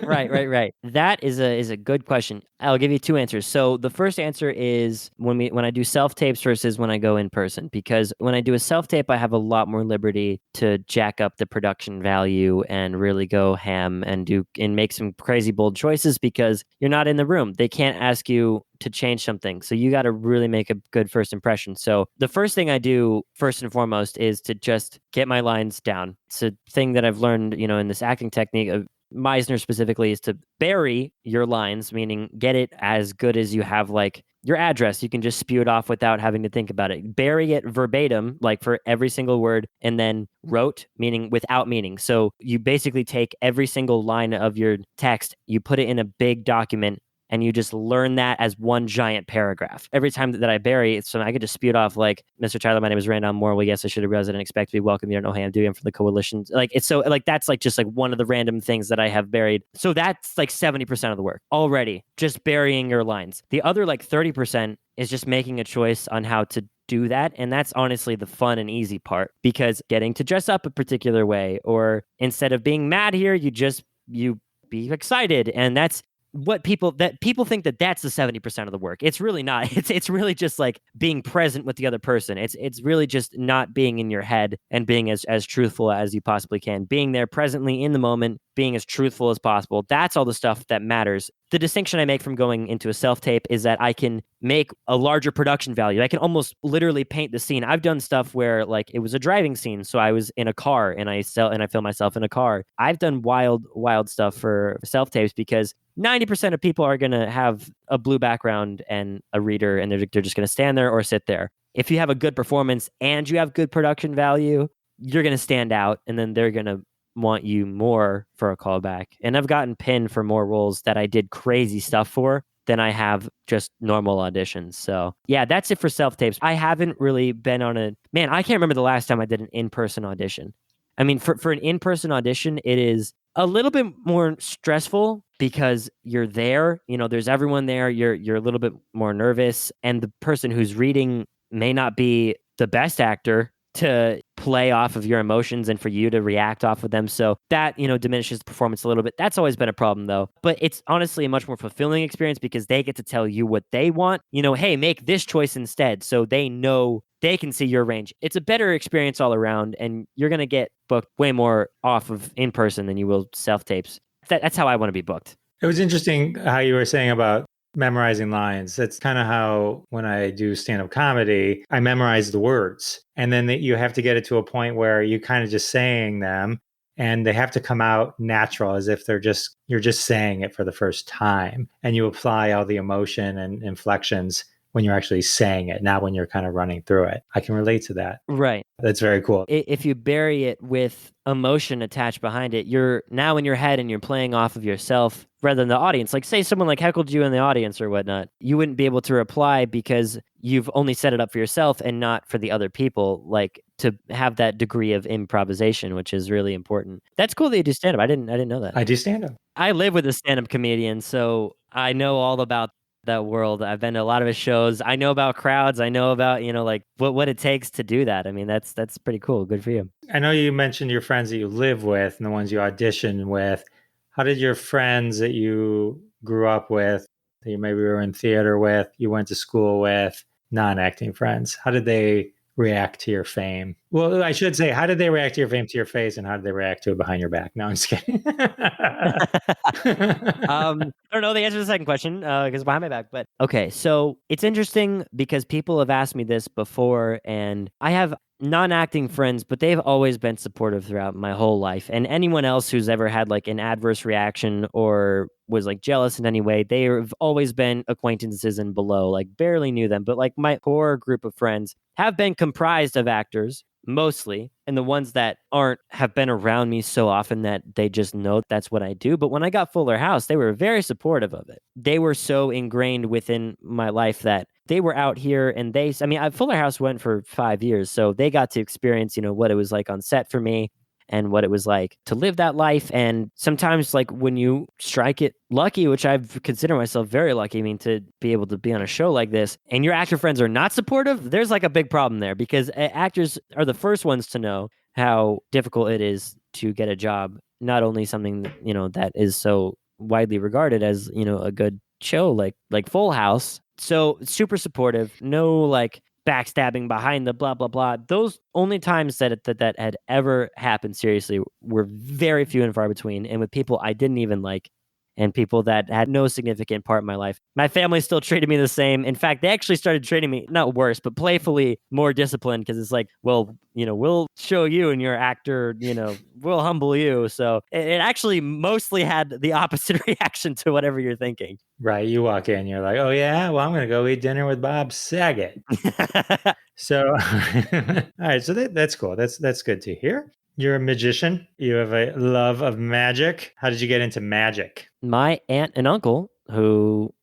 Right. That is a good question. I'll give you 2 answers. So the first answer is when I do self-tapes versus when I go in person, because when I do a self-tape, I have a lot more liberty to jack up the production value and really go ham and make some crazy bold choices because you're not in the room. They can't ask you to change something. So you got to really make a good first impression. So the first thing I do first and foremost is to just get my lines down. It's a thing that I've learned, in this acting technique of Meisner specifically, is to bury your lines, meaning get it as good as you have like your address. You can just spew it off without having to think about it. Bury it verbatim, like for every single word, and then rote, meaning without meaning. So you basically take every single line of your text, you put it in a big document, and you just learn that as one giant paragraph. Every time that I bury it, so I could just spew it off like, Mr. Tyler, my name is Randall Moore. Well, yes, I should have realized I didn't expect to be welcome. You don't know how I'm doing for the coalition. Like, it's so, like, that's like just like one of the random things that I have buried. So that's like 70% of the work already, just burying your lines. The other like 30% is just making a choice on how to do that. And that's honestly the fun and easy part, because getting to dress up a particular way, or instead of being mad here, you be excited. And that's what people think that's the 70% of the work. It's really not. It's really just like being present with the other person. It's really just not being in your head and being as truthful as you possibly can. Being there presently in the moment, being as truthful as possible. That's all the stuff that matters. The distinction I make from going into a self-tape is that I can make a larger production value. I can almost literally paint the scene. I've done stuff where like it was a driving scene, so I was in a car and I film myself in a car. I've done wild stuff for self-tapes because 90% of people are going to have a blue background and a reader, and they're just going to stand there or sit there. If you have a good performance and you have good production value, you're going to stand out, and then they're going to want you more for a callback. And I've gotten pinned for more roles that I did crazy stuff for than I have just normal auditions. So yeah, that's it for self-tapes. I haven't really been on I can't remember the last time I did an in-person audition. I mean, for an in-person audition, it is a little bit more stressful because you're there, there's everyone there. You're a little bit more nervous, and the person who's reading may not be the best actor to play off of your emotions and for you to react off of them. So that, diminishes the performance a little bit. That's always been a problem though. But it's honestly a much more fulfilling experience because they get to tell you what they want. Hey, make this choice instead. So they know they can see your range. It's a better experience all around, and you're going to get booked way more off of in person than you will self-tapes. That's how I want to be booked. It was interesting how you were saying about memorizing lines. That's kind of how when I do stand-up comedy, I memorize the words. And then you have to get it to a point where you kind of just saying them and they have to come out natural as if you're just saying it for the first time. And you apply all the emotion and inflections when you're actually saying it, not when you're kind of running through it. I can relate to that. Right. That's very cool. If you bury it with emotion attached behind it, you're now in your head and you're playing off of yourself rather than the audience. Like say someone like heckled you in the audience or whatnot, you wouldn't be able to reply because you've only set it up for yourself and not for the other people, like to have that degree of improvisation, which is really important. That's cool that you do stand-up. I didn't know that. I do stand-up. I live with a stand-up comedian, so I know all about that world. I've been to a lot of his shows. I know about crowds. I know about, like what it takes to do that. I mean, that's pretty cool. Good for you. I know you mentioned your friends that you live with and the ones you audition with. How did your friends that you grew up with, that you maybe were in theater with, you went to school with, non-acting friends, how did they react to your fame? Well, I should say, how did they react to your fame to your face, and how did they react to it behind your back? No, I'm just kidding. I don't know the answer to the second question because behind my back. But okay, so it's interesting because people have asked me this before, and I have non-acting friends, but they've always been supportive throughout my whole life. And anyone else who's ever had like an adverse reaction or was like jealous in any way, they have always been acquaintances and below, like barely knew them. But like my core group of friends have been comprised of actors mostly, and the ones that aren't have been around me so often that they just know that's what I do. But when I got Fuller House, they were very supportive of it. They were so ingrained within my life that they were out here, and Fuller House went for 5 years, so they got to experience, what it was like on set for me and what it was like to live that life. And sometimes like when you strike it lucky, which I've considered myself very lucky, to be able to be on a show like this, and your actor friends are not supportive, there's like a big problem there because actors are the first ones to know how difficult it is to get a job, not only something, that is so widely regarded as, a good show like Full House. So super supportive, no like backstabbing behind the blah, blah, blah. Those only times that had ever happened seriously were very few and far between. And with people I didn't even like and people that had no significant part in my life. My family still treated me the same. In fact, they actually started treating me, not worse, but playfully more disciplined because it's like, well, we'll show you and your actor, we'll humble you. So it actually mostly had the opposite reaction to whatever you're thinking. Right. You walk in, you're like, oh, yeah, well, I'm going to go eat dinner with Bob Saget. So, all right. So that's cool. That's good to hear. You're a magician. You have a love of magic. How did you get into magic? My aunt and uncle, who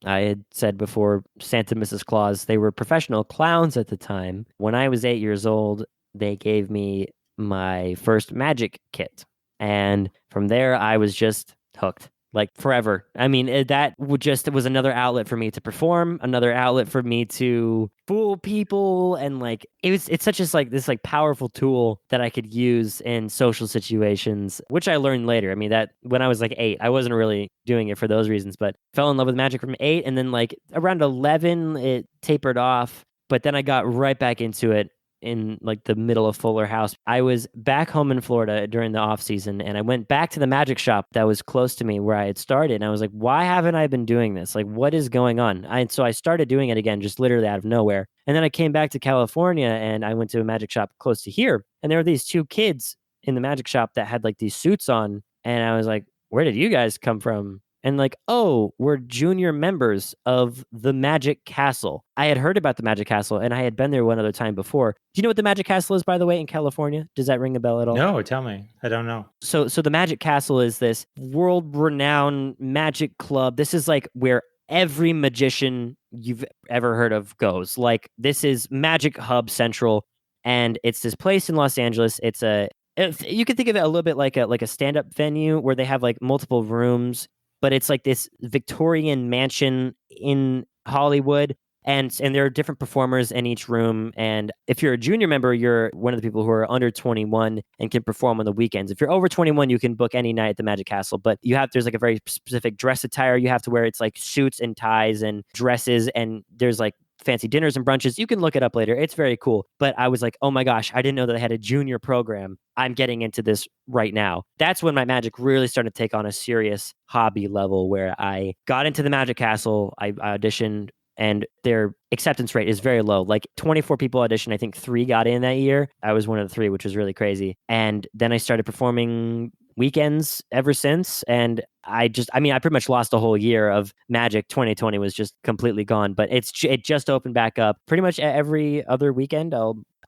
I had said before, Santa and Mrs. Claus, they were professional clowns at the time. When I was 8 years old, they gave me my first magic kit. And from there, I was just hooked. Like forever. That it was another outlet for me to perform, another outlet for me to fool people. And like, it's such as like this like powerful tool that I could use in social situations, which I learned later. That when I was like 8, I wasn't really doing it for those reasons, but fell in love with magic from 8. And then like around 11, it tapered off, but then I got right back into it in like the middle of Fuller House. I was back home in Florida during the off season, and I went back to the magic shop that was close to me where I had started. And I was like, why haven't I been doing this? Like, what is going on? So I started doing it again, just literally out of nowhere. And then I came back to California and I went to a magic shop close to here. And there were these 2 kids in the magic shop that had like these suits on. And I was like, where did you guys come from? And like, oh, we're junior members of the Magic Castle. I had heard about the Magic Castle, and I had been there one other time before. Do you know what the Magic Castle is, by the way, in California? Does that ring a bell at all? No, tell me. I don't know. So the Magic Castle is this world-renowned magic club. This is like where every magician you've ever heard of goes. Like, this is Magic Hub Central, and it's this place in Los Angeles. You could think of it a little bit like a stand-up venue where they have like multiple rooms, but it's like this Victorian mansion in Hollywood. And there are different performers in each room. And if you're a junior member, you're one of the people who are under 21 and can perform on the weekends. If you're over 21, you can book any night at the Magic Castle. But there's like a very specific dress attire you have to wear. It's like suits and ties and dresses. And there's like fancy dinners and brunches. You can look it up later. It's very cool. But I was like, oh my gosh, I didn't know that they had a junior program. I'm getting into this right now. That's when my magic really started to take on a serious hobby level, where I got into the Magic Castle. I auditioned, and their acceptance rate is very low. Like 24 people auditioned. I think 3 got in that year. I was one of the 3, which was really crazy. And then I started performing weekends ever since. And I pretty much lost a whole year of magic. 2020 was just completely gone, but it just opened back up pretty much every other weekend.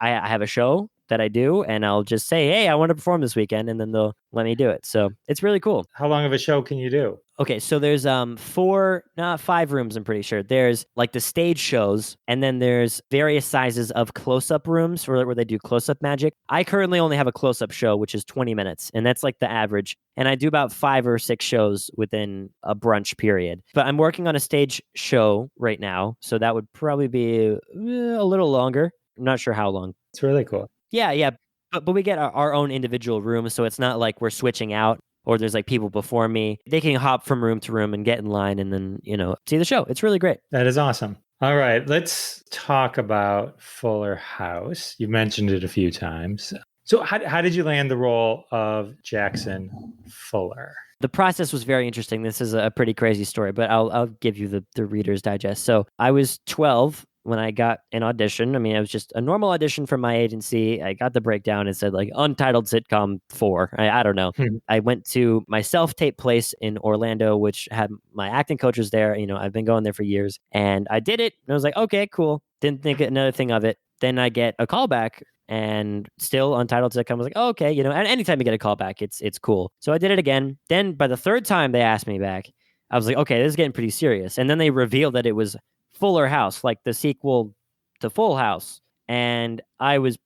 I have a show that I do, and I'll just say, hey, I want to perform this weekend, and then they'll let me do it. So it's really cool. How long of a show can you do? Okay, so there's 5 rooms, I'm pretty sure. There's like the stage shows, and then there's various sizes of close-up rooms where they do close-up magic. I currently only have a close-up show, which is 20 minutes, and that's like the average. And I do about 5 or 6 shows within a brunch period. But I'm working on a stage show right now, so that would probably be a little longer. I'm not sure how long. It's really cool. Yeah. But we get our own individual rooms, so it's not like we're switching out or there's like people before me. They can hop from room to room and get in line and then, see the show. It's really great. That is awesome. All right, let's talk about Fuller House. You mentioned it a few times. So how did you land the role of Jackson Fuller? The process was very interesting. This is a pretty crazy story, but I'll give you the Reader's Digest. So I was 12 when I got an audition. I mean, it was just a normal audition from my agency. I got the breakdown and said like Untitled Sitcom 4. I don't know. I went to my self-tape place in Orlando, which had my acting coaches there. I've been going there for years, and I did it. And I was like, okay, cool. Didn't think another thing of it. Then I get a callback, and still Untitled Sitcom. I was like, oh, okay, and anytime you get a callback, it's cool. So I did it again. Then by the 3rd time they asked me back, I was like, okay, this is getting pretty serious. And then they revealed that it was Fuller House, like the sequel to Full House. And I was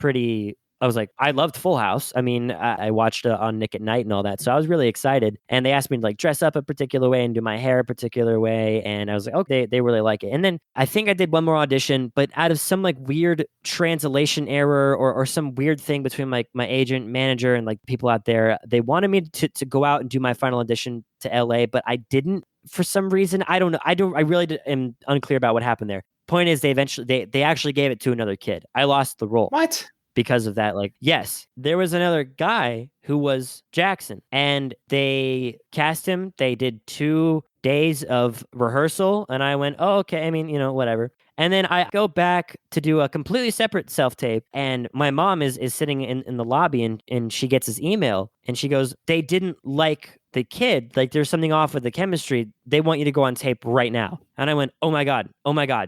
like, I loved Full House. I mean, I watched it on Nick at Night and all that. So I was really excited. And they asked me to like dress up a particular way and do my hair a particular way. And I was like, okay, they really like it. And then I think I did one more audition, but out of some like weird translation error or some weird thing between like my agent, manager, and like people out there, they wanted me to go out and do my final audition to LA, but I didn't for some reason. I don't know. I really am unclear about what happened there. Point is, they actually gave it to another kid. I lost the role. What? Because of that. Like, yes, there was another guy who was Jackson, and they cast him. They did 2 days of rehearsal, and I went, oh, okay. I mean, whatever. And then I go back to do a completely separate self-tape, and my mom is sitting in the lobby, and she gets his email, and she goes, they didn't like the kid. Like, there's something off with the chemistry. They want you to go on tape right now. And I went, oh my God.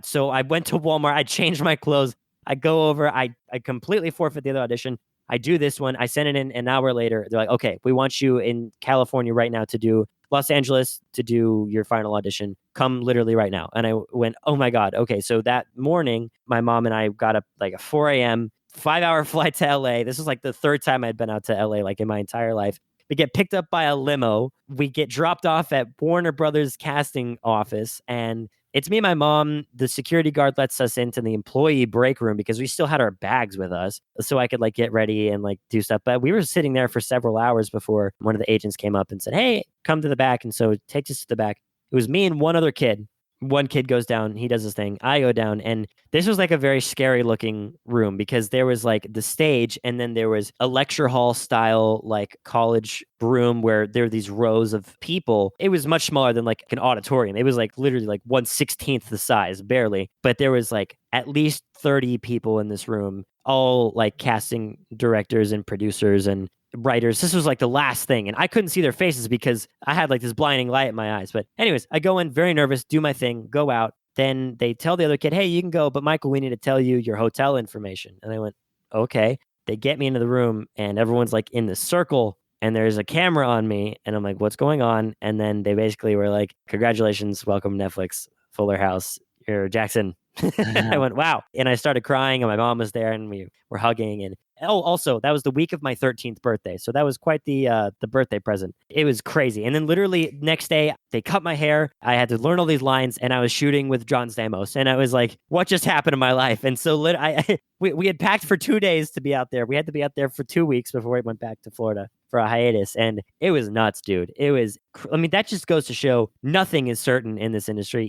So I went to Walmart. I changed my clothes. I go over, I completely forfeit the other audition. I do this one. I send it in an hour later. They're like, okay, we want you in California right now to do Los Angeles to do your final audition. Come literally right now. And I went, oh my God. Okay. So that morning, my mom and I got up like at 4 a.m., 5-hour flight to LA. This was like the 3rd time I'd been out to LA, like in my entire life. We get picked up by a limo. We get dropped off at Warner Brothers casting office, and it's me and my mom. The security guard lets us into the employee break room because we still had our bags with us, so I could like get ready and like do stuff. But we were sitting there for several hours before one of the agents came up and said, hey, come to the back. And so it takes us to the back. It was me and one other kid. One kid goes down, he does his thing, I go down, and this was like a very scary looking room because there was like the stage, and then there was a lecture hall style like college room where there were these rows of people. It was much smaller than like an auditorium. It was like literally like 1/16 the size, barely, but there was like at least 30 people in this room, all like casting directors and producers and writers. This was like the last thing, and I couldn't see their faces because I had like this blinding light in my eyes. But anyways, I go in very nervous, do my thing, go out. Then they tell the other kid, hey, you can go, but Michael, we need to tell you your hotel information. And I went, okay. They get me into the room, and everyone's like in the circle, and there's a camera on me, and I'm like, what's going on? And then they basically were like, congratulations, welcome Netflix, Fuller House, you're Jackson. I went, wow. And I started crying, and my mom was there, and we were hugging, and Oh, also, that was the week of my 13th birthday. So that was quite the birthday present. It was crazy. And then literally next day, they cut my hair. I had to learn all these lines, and I was shooting with John Stamos. And I was like, what just happened in my life? And so we had packed for 2 days to be out there. We had to be out there for 2 weeks before we went back to Florida for a hiatus. And it was nuts, dude. It was, I mean, that just goes to show nothing is certain in this industry.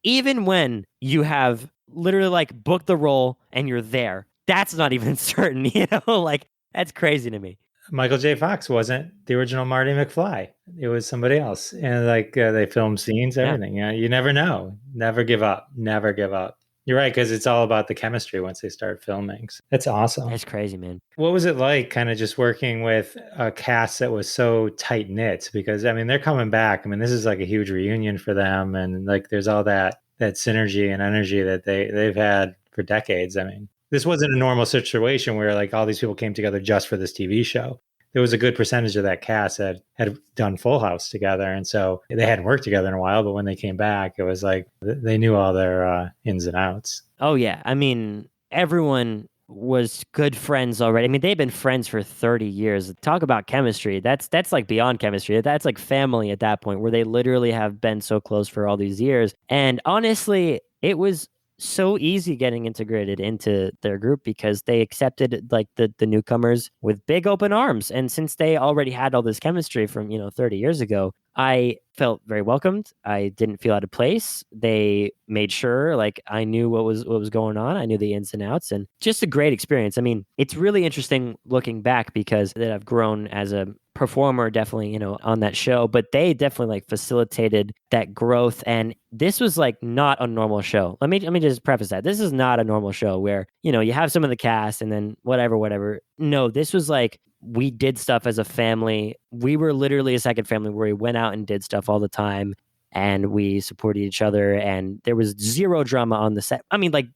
Even when you have literally like booked the role and you're there, that's not even certain, like that's crazy to me. Michael J. Fox wasn't the original Marty McFly. It was somebody else. And like they filmed scenes, everything. Yeah. You never know. Never give up. Never give up. You're right, because it's all about the chemistry once they start filming. That's awesome. That's crazy, man. What was it like kind of just working with a cast that was so tight knit? Because I mean, they're coming back. I mean, this is like a huge reunion for them. And like there's all that synergy and energy that they've had for decades. I mean, this wasn't a normal situation where like all these people came together just for this TV show. There was a good percentage of that cast that had done Full House together. And so they hadn't worked together in a while, but when they came back, it was like they knew all their ins and outs. Oh, yeah. I mean, everyone was good friends already. I mean, they've been friends for 30 years. Talk about chemistry. That's like beyond chemistry. That's like family at that point, where they literally have been so close for all these years. And honestly, it was so easy getting integrated into their group because they accepted like the newcomers with big open arms. And since they already had all this chemistry from 30 years ago, I felt very welcomed. I didn't feel out of place. They made sure like I knew what was going on. I knew the ins and outs, and just a great experience. I mean, it's really interesting looking back because that I've grown as a performer, definitely, on that show, but they definitely like facilitated that growth. And this was like not a normal show. Let me just preface that. This is not a normal show where, you have some of the cast and then whatever. No, this was like, we did stuff as a family. We were literally a second family where we went out and did stuff all the time, and we supported each other, and there was zero drama on the set. I mean, like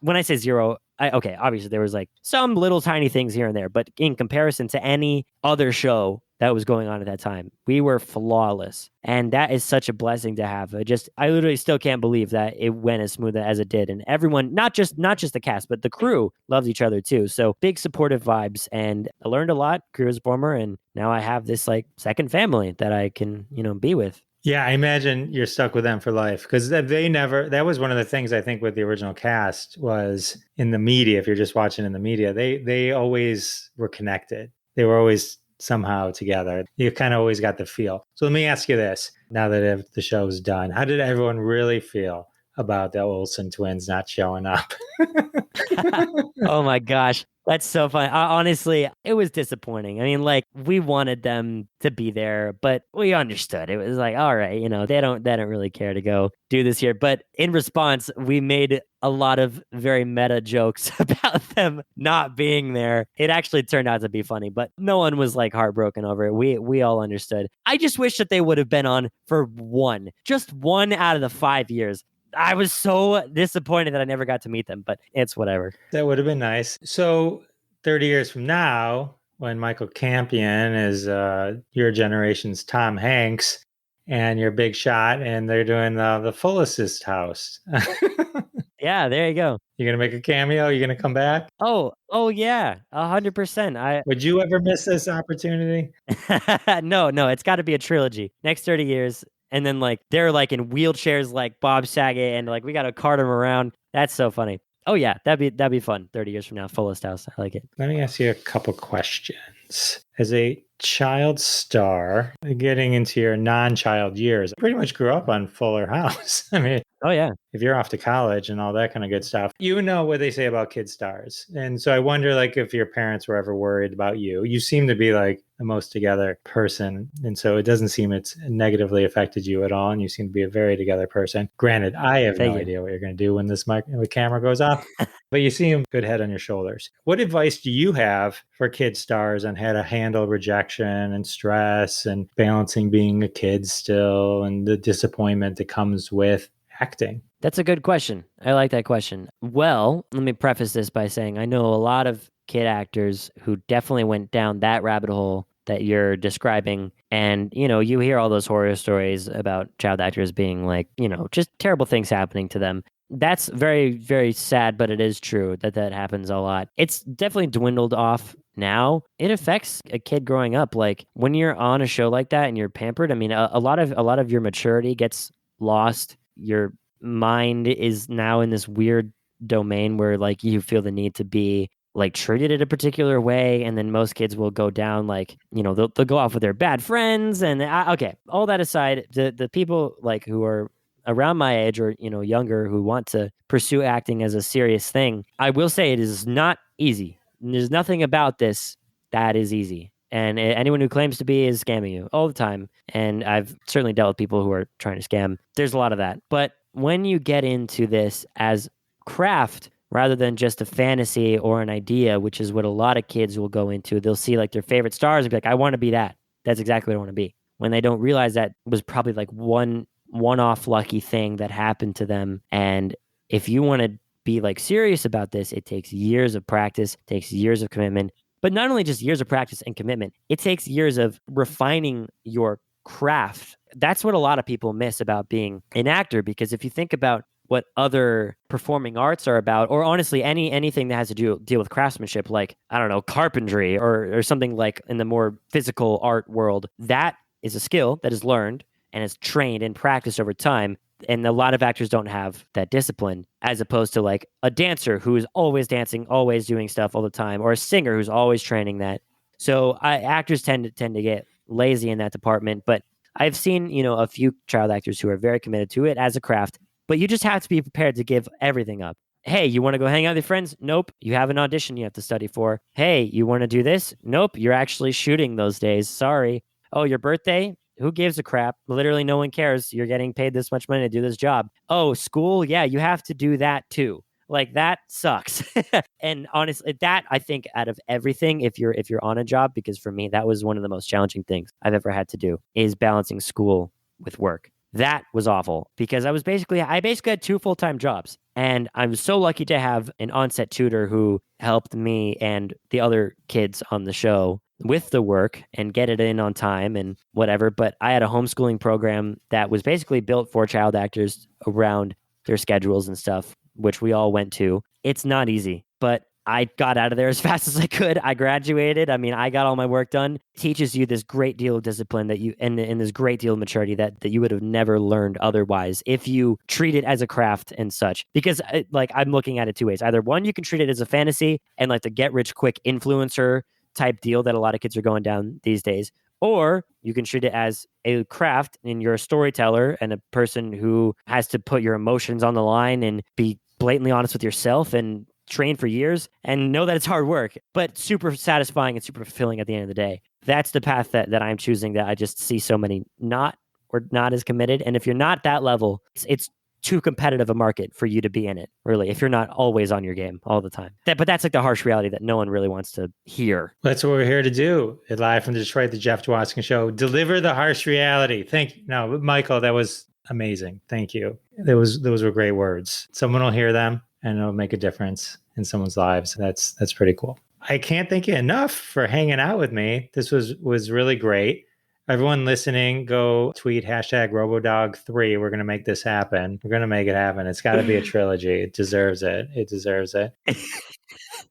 when I say zero, obviously there was like some little tiny things here and there, but in comparison to any other show that was going on at that time, we were flawless. And that is such a blessing to have. I literally still can't believe that it went as smooth as it did. And everyone, not just the cast, but the crew loved each other too. So big supportive vibes. And I learned a lot, grew as a performer, and now I have this like second family that I can, be with. Yeah, I imagine you're stuck with them for life, because that was one of the things I think with the original cast was in the media. If you're just watching in the media, they always were connected. They were always somehow together. You kind of always got the feel. So let me ask you this. Now that the show's done, how did everyone really feel about the Olsen twins not showing up? Oh my gosh. That's so funny. Honestly, it was disappointing. I mean, like we wanted them to be there, but we understood. It was like, all right, they don't really care to go do this here. But in response, we made a lot of very meta jokes about them not being there. It actually turned out to be funny, but no one was like heartbroken over it. We all understood. I just wish that they would have been on for just one out of the 5 years. I was so disappointed that I never got to meet them, but it's whatever. That would have been nice. So 30 years from now, when Michael Campion is your generation's Tom Hanks and your big shot, and they're doing the Full Assist House. Yeah, there you go. You're going to make a cameo? You're going to come back? Oh yeah, 100%. Would you ever miss this opportunity? No, it's got to be a trilogy. Next 30 years. And then like they're like in wheelchairs like Bob Saget, and like we got to cart them around. That's so funny. Oh yeah, that'd be fun. 30 years from now, Fullest House. I like it. Let me ask you a couple questions. As a child star, getting into your non-child years, I pretty much grew up on Fuller House. I mean, oh yeah, if you're off to college and all that kind of good stuff, you know what they say about kid stars. And so I wonder, like, if your parents were ever worried about you. You seem to be like the most together person, and so it doesn't seem it's negatively affected you at all, and you seem to be a very together person. Granted, I have no idea what you're going to do when the camera goes off, but you seem good head on your shoulders. What advice do you have for kid stars on how to handle rejection and stress and balancing being a kid still and the disappointment that comes with acting? That's a good question. I like that question. Well, let me preface this by saying I know a lot of kid actors who definitely went down that rabbit hole that you're describing. And, you hear all those horror stories about child actors being like, just terrible things happening to them. That's very, very sad, but it is true that that happens a lot. It's definitely dwindled off now. It affects a kid growing up. Like when you're on a show like that and you're pampered, I mean, a lot of your maturity gets lost. Your mind is now in this weird domain where like you feel the need to be like treated in a particular way, and then most kids will go down like, you know, they'll go off with their bad friends, and okay, all that aside, the people like who are around my age or, you know, younger, who want to pursue acting as a serious thing, I will say it is not easy. There's nothing about this that is easy, and anyone who claims to be is scamming you all the time, and I've certainly dealt with people who are trying to scam. There's a lot of that, but when you get into this as craft rather than just a fantasy or an idea, which is what a lot of kids will go into, they'll see like their favorite stars and be like, I want to be that. That's exactly what I want to be. When they don't realize that was probably like one-off lucky thing that happened to them. And if you want to be like serious about this, it takes years of practice, takes years of commitment, but not only just years of practice and commitment, it takes years of refining your craft. That's what a lot of people miss about being an actor, because if you think about what other performing arts are about, or honestly anything that has to deal with craftsmanship, like, I don't know, carpentry or something like in the more physical art world, that is a skill that is learned and is trained and practiced over time. And a lot of actors don't have that discipline, as opposed to like a dancer who is always dancing, always doing stuff all the time, or a singer who's always training that. So actors tend to get lazy in that department. But I've seen, you know, a few child actors who are very committed to it as a craft. But you just have to be prepared to give everything up. Hey, you want to go hang out with your friends? Nope. You have an audition you have to study for. Hey, you want to do this? Nope. You're actually shooting those days. Sorry. Oh, your birthday? Who gives a crap? Literally no one cares. You're getting paid this much money to do this job. Oh, school? Yeah, you have to do that too. Like, that sucks. And honestly, that, I think, out of everything, if you're on a job, because for me, that was one of the most challenging things I've ever had to do, is balancing school with work. That was awful, because I basically had 2 full-time jobs, and I was so lucky to have an on-set tutor who helped me and the other kids on the show with the work and get it in on time and whatever. But I had a homeschooling program that was basically built for child actors around their schedules and stuff, which we all went to. It's not easy, but I got out of there as fast as I could. I graduated. I mean, I got all my work done. It teaches you this great deal of discipline that you and this great deal of maturity that you would have never learned otherwise if you treat it as a craft and such. Because like, I'm looking at it 2 ways. Either one, you can treat it as a fantasy and like the get rich quick influencer type deal that a lot of kids are going down these days, or you can treat it as a craft and you're a storyteller and a person who has to put your emotions on the line and be blatantly honest with yourself and train for years and know that it's hard work, but super satisfying and super fulfilling at the end of the day. That's the path that I'm choosing, that I just see so many not as committed. And if you're not that level, it's too competitive a market for you to be in it, really, if you're not always on your game all the time. But that's like the harsh reality that no one really wants to hear. That's what we're here to do. Live from Detroit, the Jeff Dwoskin Show. Deliver the harsh reality. Thank you. No, Michael, that was amazing. Thank you. Those were great words. Someone will hear them and it'll make a difference in someone's lives. That's pretty cool. I can't thank you enough for hanging out with me. This was really great. Everyone listening, go tweet #Robo-dog3. We're going to make this happen. We're going to make it happen. It's got to be a trilogy. It deserves it. It deserves it.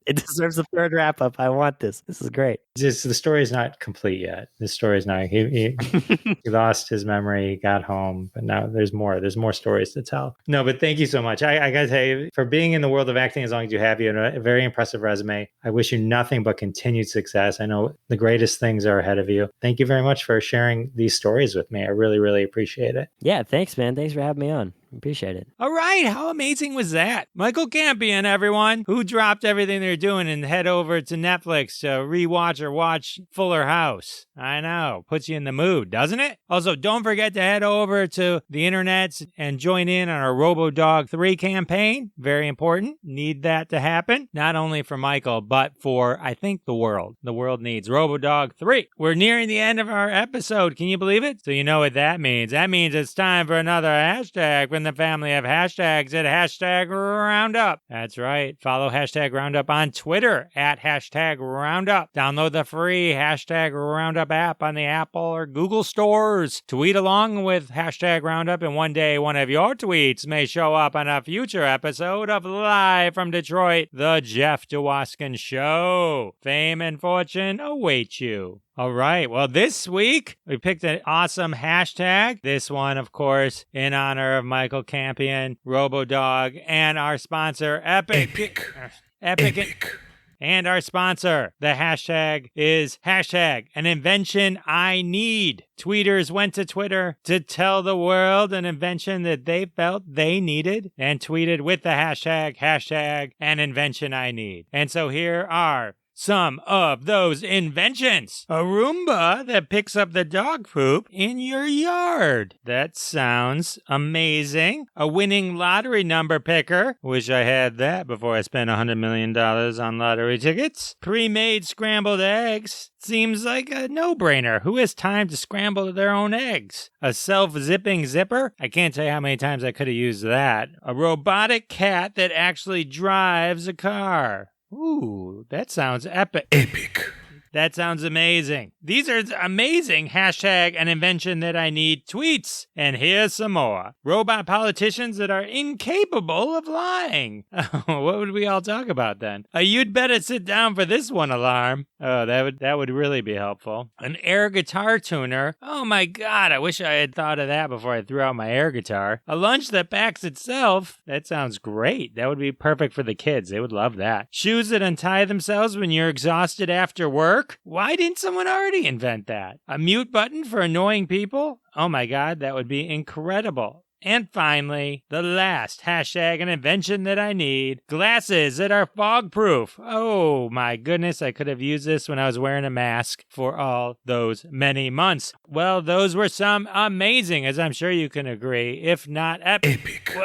It deserves a third wrap up. I want this. This is great. Just the story is not complete yet. The story is not. He lost his memory, got home, but now there's more. There's more stories to tell. No, but thank you so much. I got to tell you, for being in the world of acting as long as you have, you have a very impressive resume. I wish you nothing but continued success. I know the greatest things are ahead of you. Thank you very much for sharing these stories with me. I really, really appreciate it. Yeah, thanks, man. Thanks for having me on. Appreciate it. All right. How amazing was that? Michael Campion, everyone, who dropped everything they're doing and head over to Netflix to rewatch or watch Fuller House. I know. Puts you in the mood, doesn't it? Also, don't forget to head over to the internet and join in on our Robo-dog 3 campaign. Very important. Need that to happen. Not only for Michael, but for, I think, the world. The world needs Robo-dog 3. We're nearing the end of our episode. Can you believe it? So you know what that means. That means it's time for another hashtag from the family of hashtags at #Roundup. That's right. Follow #Roundup Roundup on Twitter at #Roundup. Download the free #Roundup app on the Apple or Google stores. Tweet along with #Roundup, and one day one of your tweets may show up on a future episode of Live from Detroit, The Jeff Dwoskin Show. Fame and fortune await you. All right. Well, this week we picked an awesome hashtag. This one, of course, in honor of Michael Campion, Robo-dog, and our sponsor, Epic. And our sponsor, the hashtag is #an invention I need. Tweeters went to Twitter to tell the world an invention that they felt they needed and tweeted with the hashtag an invention I need. And so here are some of those inventions. A Roomba that picks up the dog poop in your yard. That sounds amazing. A winning lottery number picker. Wish I had that before I spent $100 million on lottery tickets. Pre-made scrambled eggs. Seems like a no-brainer. Who has time to scramble their own eggs? A self-zipping zipper? I can't tell you how many times I could have used that. A robotic cat that actually drives a car. Ooh, that sounds epic. That sounds amazing. These are amazing #an invention that I need tweets. And here's some more. Robot politicians that are incapable of lying. What would we all talk about then? You'd better sit down for this one alarm. Oh, that would really be helpful. An air guitar tuner. Oh my God, I wish I had thought of that before I threw out my air guitar. A lunch that packs itself. That sounds great. That would be perfect for the kids. They would love that. Shoes that untie themselves when you're exhausted after work. Why didn't someone already invent that? A mute button for annoying people? Oh my God, that would be incredible. And finally, the last #an invention that I need. Glasses that are fog-proof. Oh my goodness, I could have used this when I was wearing a mask for all those many months. Well, those were some amazing, as I'm sure you can agree, if not epic.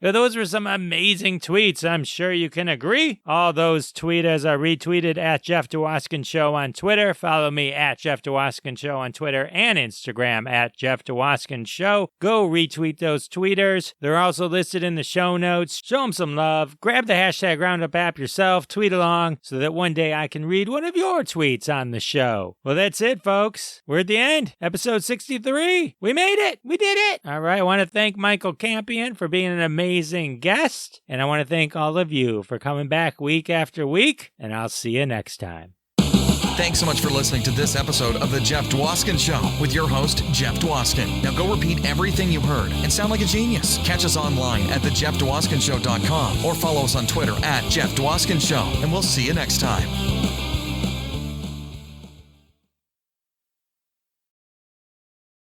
Those were some amazing tweets, I'm sure you can agree. All those tweeters are retweeted at Jeff Dwoskin Show on Twitter. Follow me at Jeff Dwoskin Show on Twitter and Instagram at Jeff Dwoskin Show. Go retweet those tweeters. They're also listed in the show notes. Show them some love. Grab the #Roundup app yourself. Tweet along so that one day I can read one of your tweets on the show. Well, that's it, folks. We're at the end. Episode 63. We made it. We did it. All right. I want to thank Michael Campion for being an amazing guest. And I want to thank all of you for coming back week after week. And I'll see you next time. Thanks so much for listening to this episode of The Jeff Dwoskin Show with your host, Jeff Dwoskin. Now go repeat everything you heard and sound like a genius. Catch us online at thejeffdwoskinshow.com or follow us on Twitter at Jeff Dwoskin Show. And we'll see you next time.